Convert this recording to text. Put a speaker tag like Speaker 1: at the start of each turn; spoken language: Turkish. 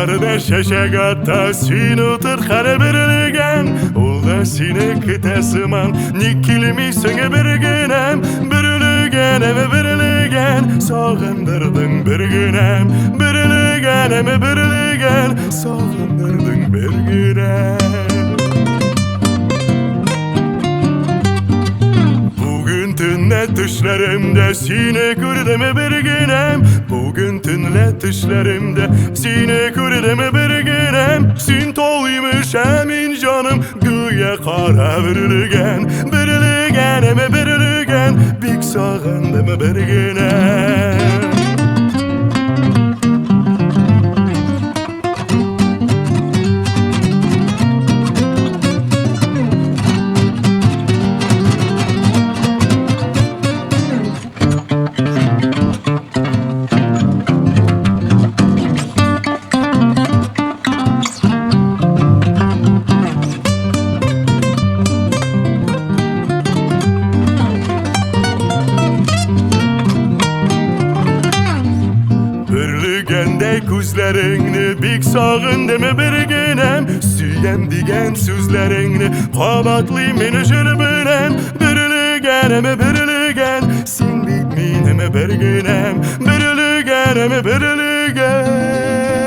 Speaker 1: Kardeş şeşegatta sin otur kare birligen Ola sine kıtasıman Nikilimi sene birginem Birligeneme birligen Sağındırdın bir günem Birligeneme birligen Sağındırdın bir günem Tünle düşlerimde sine kürdeme bir günem Bugün tünle düşlerimde sine kürdeme bir günem Sin toluymuş emin canım güye kara birligen Birligen eme birligen Bik sağındeme bir günem Birligende gözlerini bik sağın deme bir günem Süyen digen sözlerini kabatlayım menajır bilem Birligen eme birligen Sin bitmin eme bir günem Birligen eme birligen